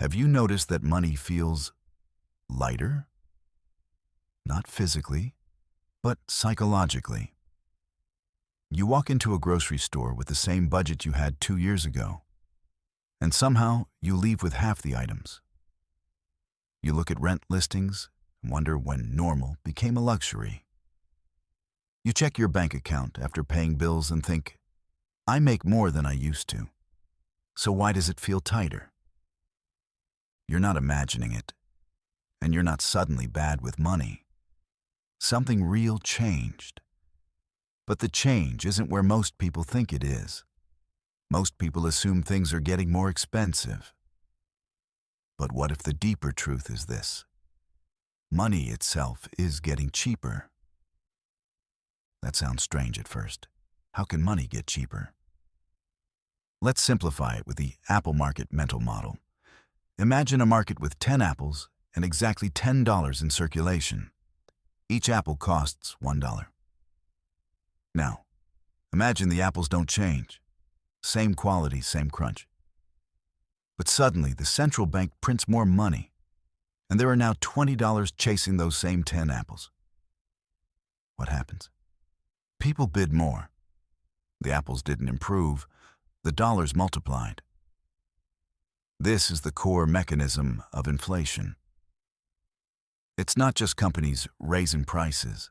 Have you noticed that money feels lighter? Not physically, but psychologically. You walk into a grocery store with the same budget you had 2 years ago, and somehow you leave with half the items. You look at rent listings and wonder when normal became a luxury. You check your bank account after paying bills and think, I make more than I used to, so why does it feel tighter? You're not imagining it, and you're not suddenly bad with money. Something real changed. But the change isn't where most people think it is. Most people assume things are getting more expensive. But what if the deeper truth is this? Money itself is getting cheaper. That sounds strange at first. How can money get cheaper? Let's simplify it with the apple market mental model. Imagine a market with 10 apples and exactly $10 in circulation. Each apple costs $1. Now, imagine the apples don't change. Same quality, same crunch. But suddenly, the central bank prints more money, and there are now $20 chasing those same 10 apples. What happens? People bid more. The apples didn't improve, the dollars multiplied. This is the core mechanism of inflation. It's not just companies raising prices.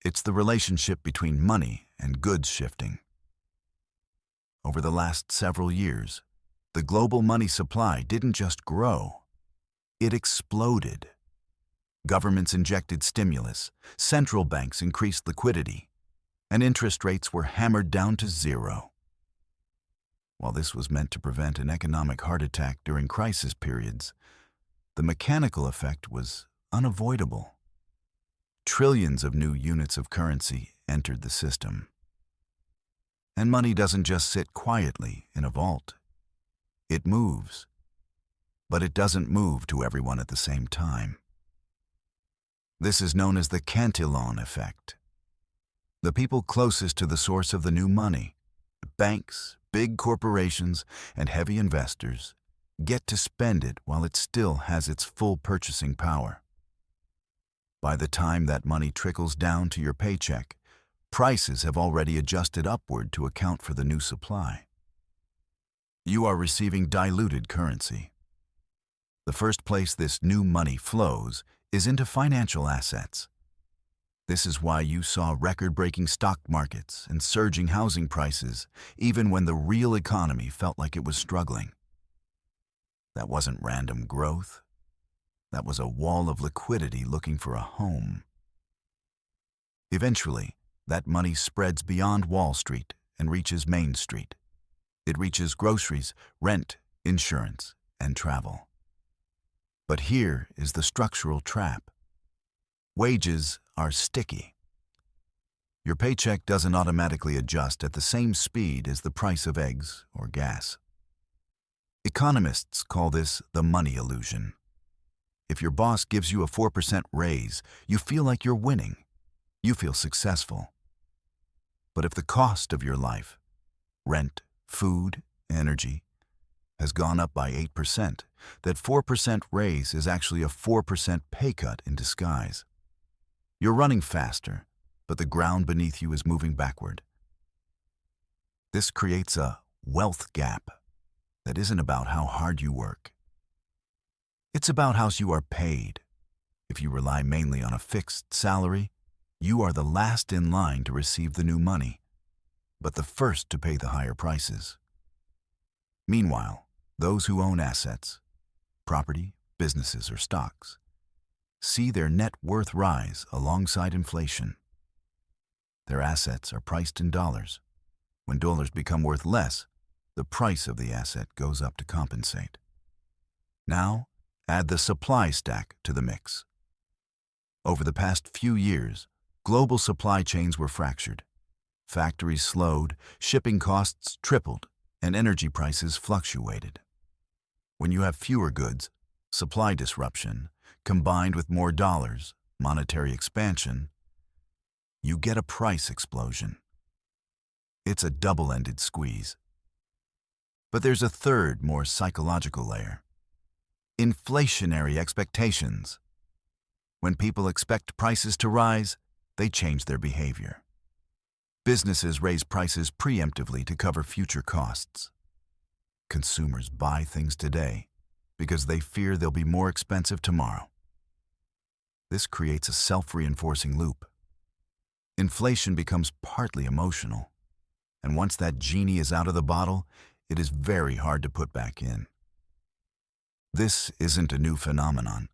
It's the relationship between money and goods shifting. Over the last several years, the global money supply didn't just grow, it exploded. Governments injected stimulus, central banks increased liquidity, and interest rates were hammered down to zero. While this was meant to prevent an economic heart attack during crisis periods, the mechanical effect was unavoidable. Trillions of new units of currency entered the system. And money doesn't just sit quietly in a vault. It moves. But it doesn't move to everyone at the same time. This is known as the Cantillon Effect. The people closest to the source of the new money, banks, big corporations, and heavy investors, get to spend it while it still has its full purchasing power. By the time that money trickles down to your paycheck, prices have already adjusted upward to account for the new supply. You are receiving diluted currency. The first place this new money flows is into financial assets. This is why you saw record-breaking stock markets and surging housing prices, even when the real economy felt like it was struggling. That wasn't random growth. That was a wall of liquidity looking for a home. Eventually, that money spreads beyond Wall Street and reaches Main Street. It reaches groceries, rent, insurance, and travel. But here is the structural trap. Wages are sticky. Your paycheck doesn't automatically adjust at the same speed as the price of eggs or gas. Economists call this the money illusion. If your boss gives you a 4% raise, you feel like you're winning. You feel successful. But if the cost of your life, rent, food, energy, has gone up by 8%, that 4% raise is actually a 4% pay cut in disguise. You're running faster, but the ground beneath you is moving backward. This creates a wealth gap that isn't about how hard you work. It's about how you are paid. If you rely mainly on a fixed salary, you are the last in line to receive the new money, but the first to pay the higher prices. Meanwhile, those who own assets, property, businesses, or stocks, see their net worth rise alongside inflation. Their assets are priced in dollars. When dollars become worth less, the price of the asset goes up to compensate. Now, add the supply stack to the mix. Over the past few years, global supply chains were fractured. Factories slowed, shipping costs tripled, and energy prices fluctuated. When you have fewer goods, supply disruption, combined with more dollars, monetary expansion, you get a price explosion. It's a double-ended squeeze. But there's a third, more psychological layer. Inflationary expectations. When people expect prices to rise, they change their behavior. Businesses raise prices preemptively to cover future costs. Consumers buy things today because they fear they'll be more expensive tomorrow. This creates a self-reinforcing loop. Inflation becomes partly emotional, and once that genie is out of the bottle, it is very hard to put back in. This isn't a new phenomenon.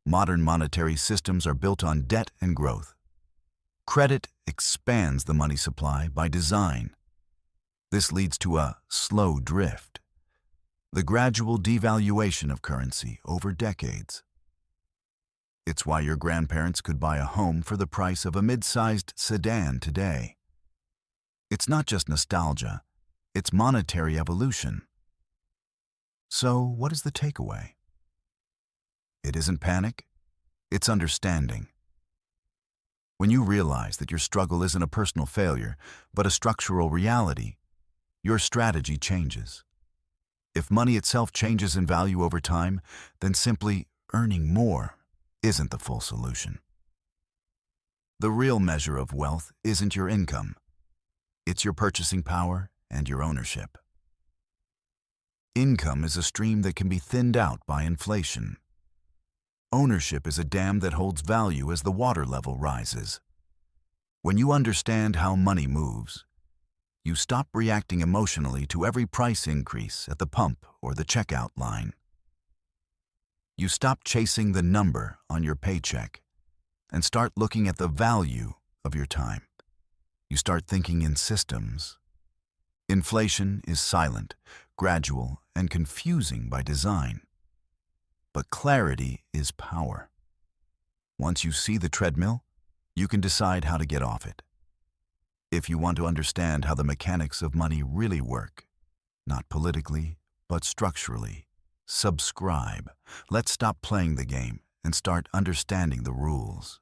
Modern monetary systems are built on debt and growth. Credit expands the money supply by design. This leads to a slow drift, the gradual devaluation of currency over decades. It's why your grandparents could buy a home for the price of a mid-sized sedan today. It's not just nostalgia, it's monetary evolution. So, what is the takeaway? It isn't panic, it's understanding. When you realize that your struggle isn't a personal failure, but a structural reality, your strategy changes. If money itself changes in value over time, then simply earning more isn't the full solution. The real measure of wealth isn't your income. It's your purchasing power and your ownership. Income is a stream that can be thinned out by inflation. Ownership is a dam that holds value as the water level rises. When you understand how money moves, you stop reacting emotionally to every price increase at the pump or the checkout line. You stop chasing the number on your paycheck and start looking at the value of your time. You start thinking in systems. Inflation is silent, gradual, and confusing by design. But clarity is power. Once you see the treadmill, you can decide how to get off it. If you want to understand how the mechanics of money really work, not politically, but structurally, subscribe. Let's stop playing the game and start understanding the rules.